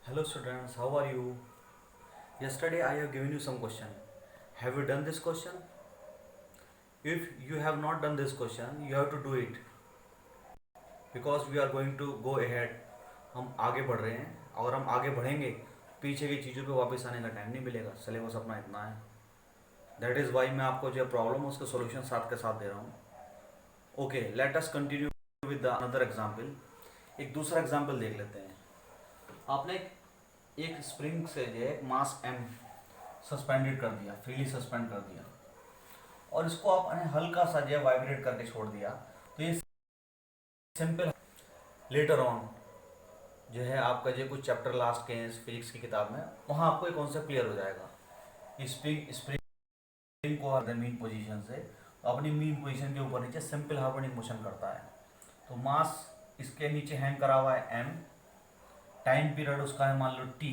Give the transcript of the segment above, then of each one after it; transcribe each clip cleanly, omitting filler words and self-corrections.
Hello students, how are you? Yesterday I have given you some question. Have you done this question? If you have not done this question, you have to do it because we are going to go ahead. हम आगे बढ़ रहे हैं और हम आगे बढ़ेंगे पीछे की चीज़ों पे वापस आने का टाइम नहीं मिलेगा। सिलेबस अपना इतना है। दैट इज़ वाई मैं आपको जो प्रॉब्लम है उसके सॉल्यूशन साथ के साथ दे रहा हूँ। Okay, late us continue with the another example. एक दूसरा एग्जाम्पल देख लेते हैं। आपने एक स्प्रिंग से जो है मास एम सस्पेंडेड कर दिया, फ्रीली सस्पेंड कर दिया और इसको आपने हल्का सा जो है वाइब्रेट करके छोड़ दिया। तो ये सिंपल लेटर ऑन जो है आपका जो कुछ चैप्टर लास्ट के हैं फिजिक्स की किताब में, वहाँ आपको एक कॉन्सेप्ट क्लियर हो जाएगा। स्प्रिंग स्प्रिंग को हर मीन पोजीशन से अपनी मीन पोजीशन के ऊपर नीचे सिंपल हार्मोनिक मोशन करता है। तो मास इसके नीचे हैंग करा हुआ है एम, टाइम पीरियड उसका है मान लो टी।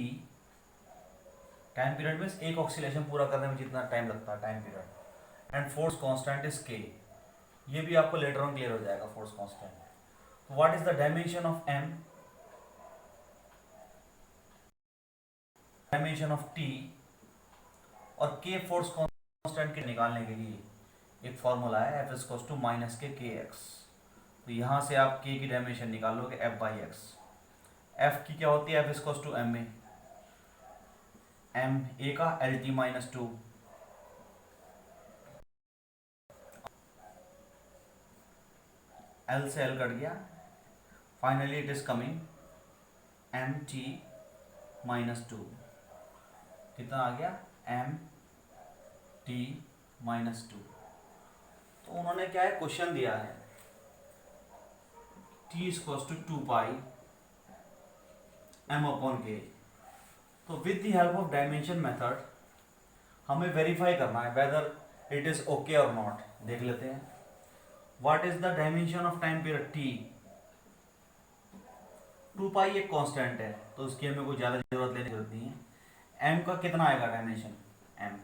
टाइम पीरियड मीन्स एक ऑक्सीलेशन पूरा करने में जितना टाइम लगता है time period. And force constant is K. ये भी आपको लेटर ऑन क्लियर हो जाएगा फोर्स कांस्टेंट। तो what is the dimension of M, dimension of T और के फोर्स कांस्टेंट के निकालने के लिए एक फॉर्मूला है एफ इज टू माइनस के एक्स। तो यहाँ से आप के की डायमेंशन निकालोगे एफ बाई एक्स। एफ की क्या होती है, F is to M A, M A का L T minus two, L से एल कट गया, finally it is coming M T minus two. कितना आ गया, एम टी माइनस टू। तो उन्होंने क्या है क्वेश्चन दिया है T is two pi M upon K. तो with the help of dimension method हमें वेरीफाई करना है वेदर इट इज ओके और नॉट। देख लेते हैं what is the dimension of time period T. 2 pi एक कांस्टेंट है तो उसकी हमें कोई ज़्यादा जरूरत लेने की जरूरत नहीं है। एम का कितना आएगा डायमेंशन, एम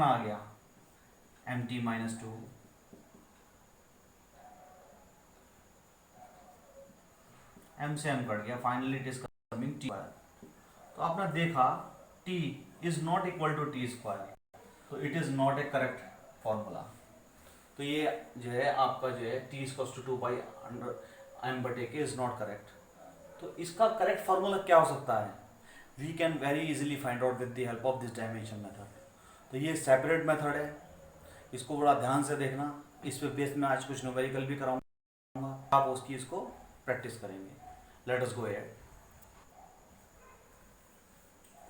आ गया M T minus two. M से एम कट गया, finally it is coming T square. तो आपने देखा T is not equal to T square, तो it is not a correct formula. तो ये जो है आपका जो है T is two pi under M बटे के इज नॉट करेक्ट। तो इसका करेक्ट फॉर्मूला क्या हो सकता है, we can very easily find out with the help of this dimension method. तो ये सेपरेट मेथड है, इसको बड़ा ध्यान से देखना। इस पे बेस में आज कुछ न्यूमेरिकल भी कराऊंगा, आप उसकी इसको प्रैक्टिस करेंगे। Let us go ahead.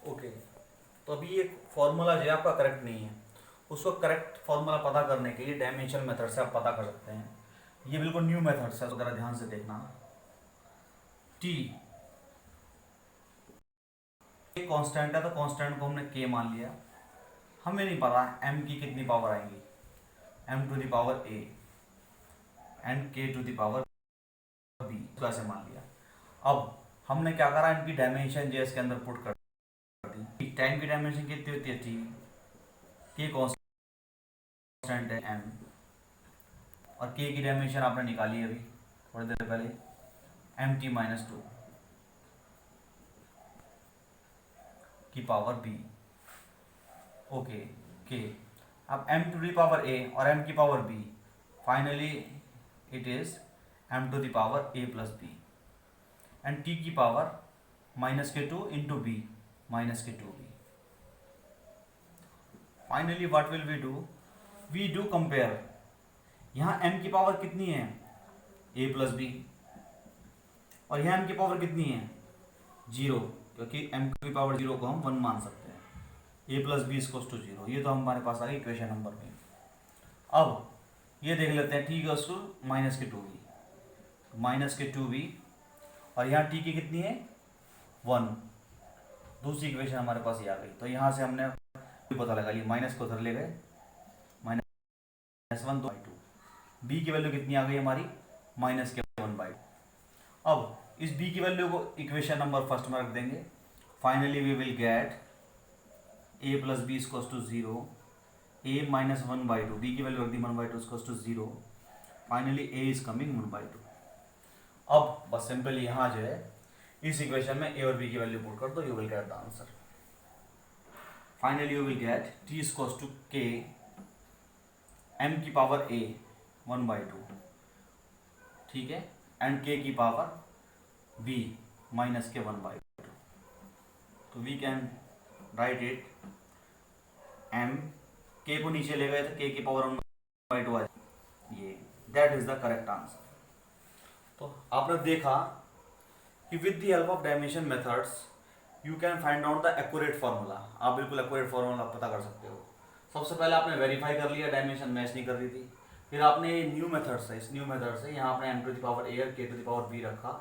Okay, तो अभी ये फॉर्मूला जो है आपका करेक्ट नहीं है, उसको करेक्ट फॉर्मूला पता करने के लिए डायमेंशन मेथड से आप पता कर सकते हैं। ये बिल्कुल न्यू मेथड है, तो जरा ध्यान से देखना। टी कांस्टेंट है तो कांस्टेंट को हमने के मान लिया। हमें नहीं पता एम की कितनी पावर आएगी, M to the power A and K to the power B, तो ऐसे मान लिया। अब हमने क्या करा, इनकी डायमेंशन जो इसके अंदर पुट कर दी। टाइम की डायमेंशन कितनी होती है टी, के कांस्टेंट है एम और के की डायमेंशन आपने निकाली अभी थोड़ी देर पहले, एम टी माइनस टू की पावर बी। ओके के, अब m to the power a और m की power b, finally it is m to the power a plus b and t की power minus K two into B minus K two B. Finally what will we do compare. यहाँ m की पावर कितनी है, a plus B, और यहाँ m की पावर कितनी है, जीरो, क्योंकि m की पावर जीरो को हम 1 मान सकते हैं। a plus B equal to zero, ये तो हमारे पास आ गई इक्वेशन नंबर में। अब ये देख लेते हैं T equal to minus K two B, minus K two B, और यहाँ टी की कितनी है 1, दूसरी इक्वेशन हमारे पास ये आ गई। तो यहाँ से हमने पता लगा लिया, माइनस को उधर ले गए, माइनस 1 2 बी की वैल्यू कितनी आ गई हमारी, माइनस के 1/2। अब इस बी की वैल्यू को इक्वेशन नंबर फर्स्ट में रख देंगे। Finally we will get a plus B equal to zero, a minus 1/2, B की वैल्यू रख दी 1/2 equal to zero, finally a is coming 1/2। अब बस सिंपली यहाँ जो है इस इक्वेशन में ए और बी की वैल्यू पुट कर दो, you will get the answer. Finally you will get T is equals to K M की पावर ए 1/2, ठीक है, एंड के की पावर बी माइनस के 1/2. तो we can write it M, K को नीचे ले गए तो के की पावर 1/2 आ जाए, ये that is the correct answer. तो आपने देखा कि with the help of dimension methods you can find out the accurate formula. आप बिल्कुल एक्यूरेट फार्मूला पता कर सकते हो. सबसे पहले आपने वेरीफाई कर लिया डायमेंशन मैच नहीं कर रही थी, फिर आपने न्यू मेथड से, इस न्यू मेथड से यहाँ आपने एम टू द पावर ए और के टू द पावर बी रखा,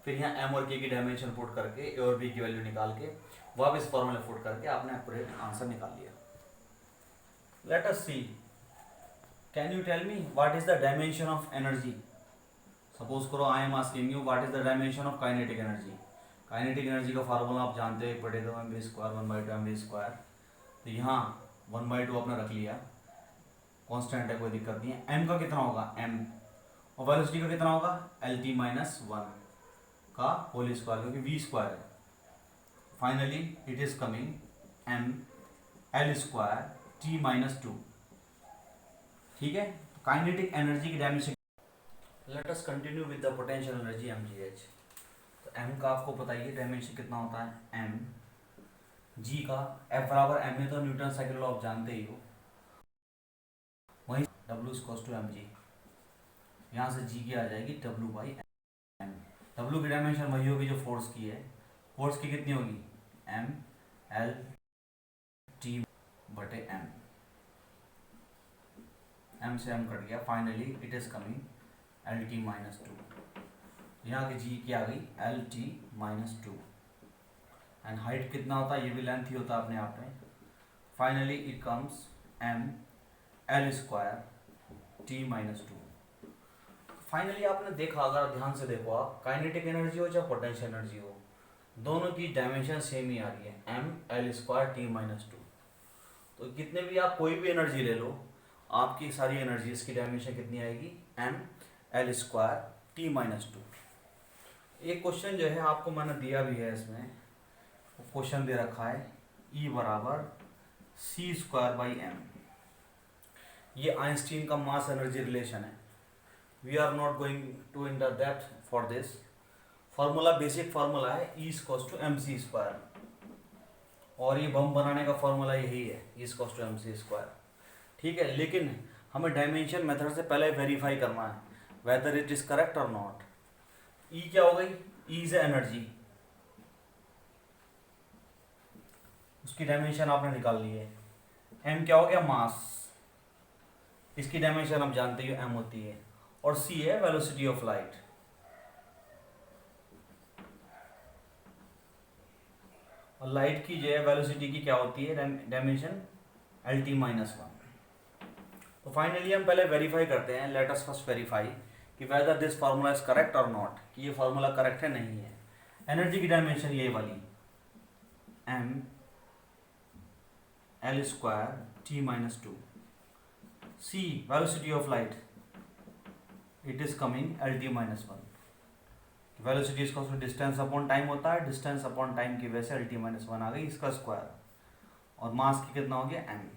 फिर यहाँ एम और के की डायमेंशन पुट करके ए और बी की वैल्यू निकाल के वापस फार्मूला पुट करके आपने एक्यूरेट आंसर निकाल लिया. Let us see, can you tell me what is the dimension of energy. Suppose करो I am asking you what is the dimension of kinetic energy. Kinetic energy का formula आप जानते हो, पढ़े तो M V square 1/2 M V square. तो यहाँ 1/2 आपने रख लिया, कांस्टेंट है, कोई दिक्कत नहीं है. एम का कितना होगा एम, और वेलोसिटी का कितना होगा एल टी माइनस 1 का होल स्क्वायर, क्योंकि वी स्क्वायर है. Finally it is coming M L square T minus 2, ठीक है. काइनेटिक एनर्जी की dimension. Let us continue with the potential energy mgh. तो m का आपको पता ही है डायमेंशन कितना होता है m, g का F बराबर m है तो न्यूटन सेकंड लॉ आप जानते ही हो. वहीं W इक्वल्स टू mg, यहाँ से g की आ जाएगी W बाई m. W की डायमेंशन वही होगी जो फोर्स की है. फोर्स की कितनी होगी m l t बटे m. m से m कट गया. Finally it is coming L T minus 2. यहाँ की जी की आ गई L T minus 2. And height कितना होता है, ये भी लेंथ ही होता है अपने आप में. Finally it comes M L square T minus 2. फाइनली आपने देखा, अगर ध्यान से देखो आप, काइनेटिक एनर्जी हो चाहे पोटेंशियल एनर्जी हो, दोनों की डायमेंशन सेम ही आ रही है, M L square T minus 2. तो कितने भी आप कोई भी एनर्जी ले लो, आपकी सारी एनर्जीज की डायमेंशन कितनी आएगी M L square T minus 2. एक क्वेश्चन जो है आपको मैंने दिया भी है, इसमें क्वेश्चन दे रखा है E बराबर सी स्क्वायर बाई एम. ये आइंस्टीन का मास एनर्जी रिलेशन है. We are not going to in the depth for this. Formula basic formula है E equals to M C square, और ये बम बनाने का फार्मूला यही है E equals to M C square, ठीक है. लेकिन हमें डायमेंशन मेथड से पहले वेरीफाई करना है whether it is correct or not. E क्या हो गई, E is एनर्जी, उसकी डायमेंशन आपने निकाल ली है. M क्या हो गया मास, इसकी डायमेंशन आप जानते हो M होती है. और C है वेलोसिटी ऑफ लाइट. और लाइट की जो है वेलोसिटी की क्या होती है डायमेंशन एल टी माइनस 1. तो फाइनली हम पहले वेरीफाई करते हैं. लेट अस फर्स्ट वेरीफाई कि whether this formula is correct और नॉट, कि ये फार्मूला करेक्ट है नहीं है. एनर्जी की डायमेंशन ये वाली M L square T minus 2. C velocity of light, it is coming L T minus 1. Velocity इसका डिस्टेंस अपॉन टाइम होता है, डिस्टेंस अपॉन टाइम की वजह से एल टी माइनस 1 आ गई, इसका स्क्वायर. और मास की कितना हो गया M.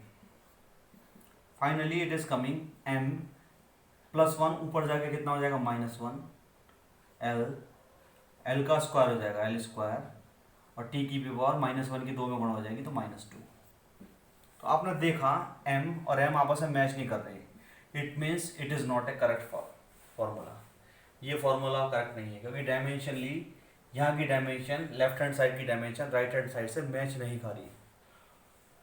Finally it is coming m plus 1, ऊपर जाके कितना हो जाएगा माइनस 1, l का स्क्वायर हो जाएगा l स्क्वायर, और t की पावर माइनस 1 की 2 में गुणा हो जाएगी तो माइनस 2. तो आपने देखा m और m आपस में मैच नहीं कर रहे, it means it is not a correct formula. ये फॉर्मूला करेक्ट नहीं है, क्योंकि डायमेंशन ली, यहाँ की डायमेंशन लेफ्ट हैंड साइड की डायमेंशन राइट हैंड साइड से मैच नहीं कर रही.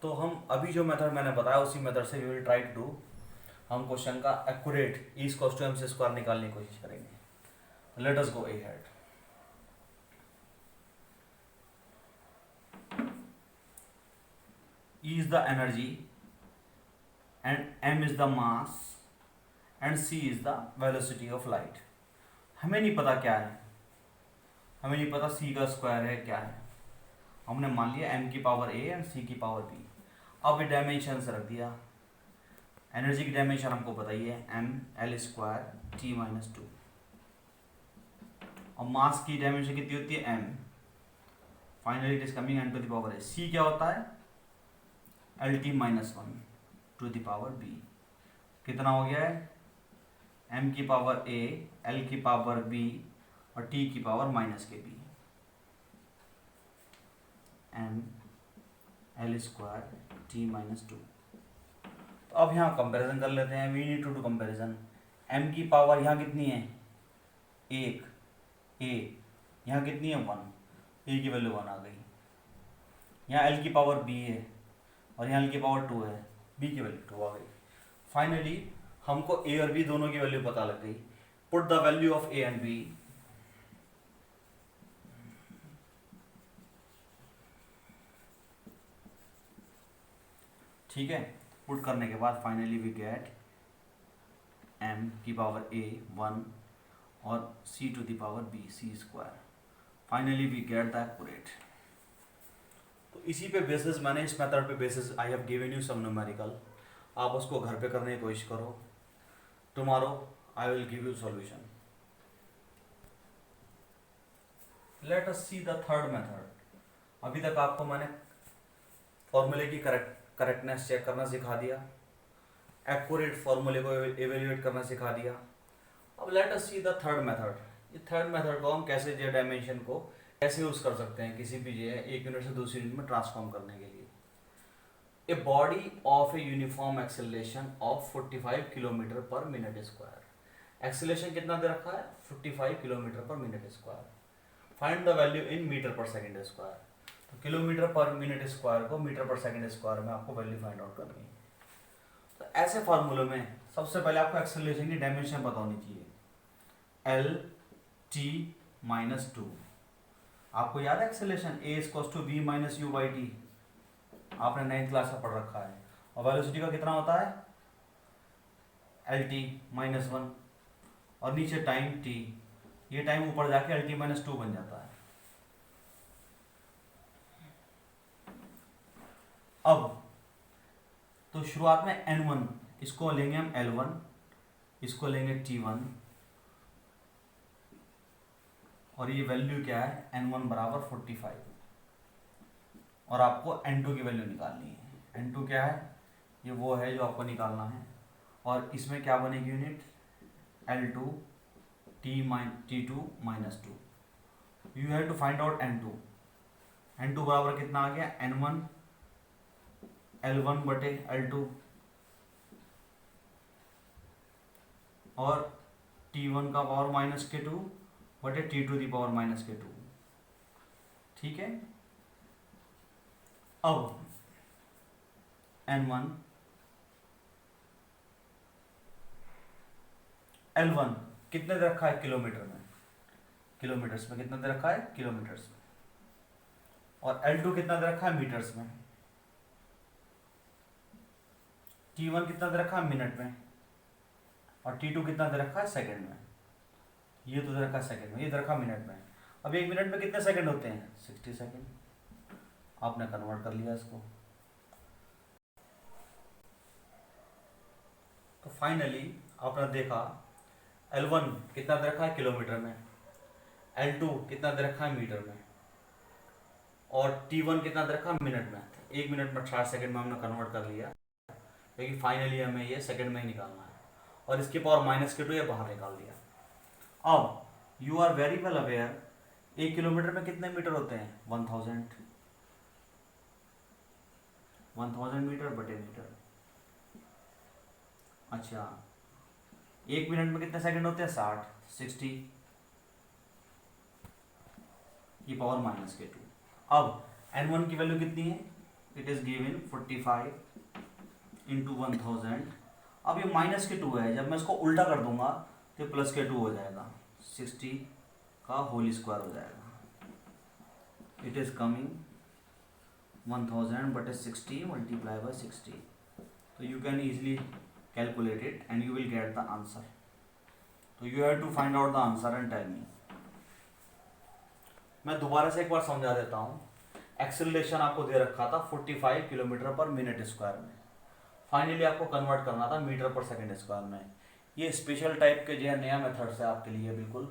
तो हम अभी जो मेथड मैंने बताया उसी मेथड से we will try to do. हम क्वेश्चन का accurate E equals to M C square निकालने की कोशिश करेंगे. Let us go ahead. E is the energy and m is the mass and c is the velocity of light. हमें नहीं पता क्या है, हमें नहीं पता c का स्क्वायर है क्या है. हमने मान लिया m की पावर a एंड c की पावर b. अब ये डायमेंशन से रख दिया. एनर्जी की डायमेंशन हमको बताइए m l square t minus 2, और मास की डायमेंशन कितनी होती है m finally it is coming n to the power a। c क्या होता है, lt minus 1 to the power b। कितना हो गया है, m की पावर a, l की पावर b और t की power minus K b, m l square t minus 2। तो अब यहाँ कंपैरिजन कर लेते हैं, we need to do comparison. m की पावर यहाँ कितनी है, 1, a यहाँ कितनी है 1, a की वैल्यू 1 आ गई। यहाँ l की पावर b है और यहाँ l की पावर 2 है, b की वैल्यू 2 आ गई। फाइनली हमको a और b दोनों की वैल्यू पता लग गई। Put the value of a and b। ठीक है, पुट करने के बाद फाइनली वी गेट m की पावर a 1 और c to the power b c square. Finally we get the accurate. तो इसी पे बेसिस, मैंने इस मेथड पे basis I have given you some numerical, आप उसको घर पे करने की कोशिश करो। Tomorrow I will give you solution. Let us see the third method. अभी तक आपको मैंने फॉर्मूले की करेक्टनेस चेक करना सिखा दिया, एक्यूरेट फॉर्मूले को एवेल्युएट करना सिखा दिया। अब late us see the third method. ये थर्ड मेथड को हम कैसे जे डायमेंशन को कैसे यूज कर सकते हैं किसी भी जे एक यूनिट से दूसरी यूनिट में ट्रांसफॉर्म करने के लिए। A body of a uniform acceleration of 45 kilometre per minute square. Acceleration कितना दे रखा है, 45 kilometre per minute square. Find the value in metre per second square. तो किलोमीटर पर मिनट स्क्वायर को मीटर पर सेकेंड स्क्वायर में आपको value find out करनी है। तो ऐसे फार्मूलों में सबसे पहले आपको एक्सेलरेशन की डायमेंशन पता होनी चाहिए, एल टी माइनस 2। आपको याद है acceleration A equals to V minus U by T, आपने 9th क्लास में पढ़ रखा है। और वेलोसिटी का कितना होता है, एल टी माइनस 1 और नीचे टाइम टी, ये टाइम ऊपर जाके एल टी माइनस 2 बन जाता है। अब तो शुरुआत में n1, इसको लेंगे हम l1, इसको लेंगे t1 और ये वैल्यू क्या है, n1 बराबर 45 और आपको n2 की वैल्यू निकालनी है। n2 क्या है, ये वो है जो आपको निकालना है। और इसमें क्या बनेगी unit, l2 t2 minus 2। You have to find out n2। n2 बराबर कितना आ गया, n1 l1 बटे l2 और t1 का पावर माइनस के 2 बटे t2 की पावर माइनस के 2। ठीक है, अब n1 l1 कितने दे रखा है, किलोमीटर में, किलोमीटर्स में कितना दे रखा है, किलोमीटर्स में। और l2 कितना दे रखा है, मीटर्स में। t1 कितना दे रखा है, मिनट में। और t2 कितना दे रखा है, सेकंड में। ये तो दे रखा है सेकंड में, ये दे रखा मिनट में। अब एक मिनट में कितने सेकंड होते हैं, 60 सेकंड। आपने कन्वर्ट कर लिया इसको। तो फाइनली आपने देखा L1 कितना दे रखा है, किलोमीटर में। L2 कितना दे रखा है, मीटर में। और T1 कितना दे रखा है, मिनट में। एक मिनट में 60 सेकंड में हमने कन्वर्ट कर लिया, लेकिन फाइनली हमें ये सेकंड में ही निकालना है। और इसके पावर माइनस के 2 ये बाहर निकाल दिया। अब you are very well aware, 1 kilometre में कितने मीटर होते हैं, 1000 मीटर बटे मीटर। अच्छा, 1 मिनट में कितने सेकंड होते हैं, 60 की पावर माइनस के 2। अब n1 की वैल्यू कितनी है, इट इज गिवन 45 इंटू 1000। अब ये माइनस के 2 है, जब मैं इसको उल्टा कर दूंगा तो प्लस के 2 हो जाएगा, 60 का होल स्क्वायर हो जाएगा। इट इज कमिंग 1000 बटे 60 मल्टीप्लाई बाय 60। तो you can easily calculate it and you will get the answer. So you have to find out the answer and tell me. मैं दोबारा से एक बार समझा देता हूँ। एक्सेलरेशन आपको दे रखा था 45 किलोमीटर पर मिनट स्क्वायर में। फाइनली आपको कन्वर्ट करना था मीटर पर सेकंड स्क्वायर में। ये स्पेशल टाइप के जो है नया मेथड्स है आपके लिए बिल्कुल।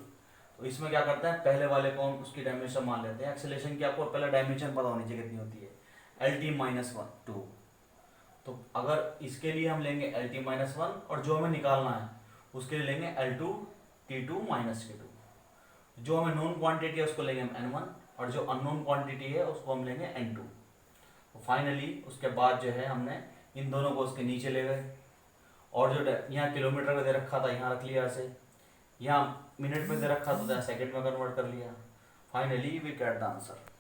इसमें क्या करते हैं, पहले वाले को हम उसकी डायमेंशन मान लेते हैं। एक्सेलरेशन की आपको पहले डायमेंशन पता होनी चाहिए कितनी होती है, L T minus one two. तो अगर इसके लिए हम लेंगे एल टी माइनस वन, और जो हमें निकालना है उसके लिए लेंगे L two T two minus T two. जो हमें नोन क्वांटिटी है उसको लेंगे हम एन वन, और जो अननोन क्वांटिटी है उसको हम लेंगे एन टू। तो फाइनली उसके बाद जो है हमने इन दोनों को उसके नीचे ले गए, और जो यहाँ किलोमीटर में दे रखा था यहाँ रख लिया ऐसे, यहाँ मिनट में दे रखा था तो सेकंड में कन्वर्ट कर लिया। Finally we get the answer.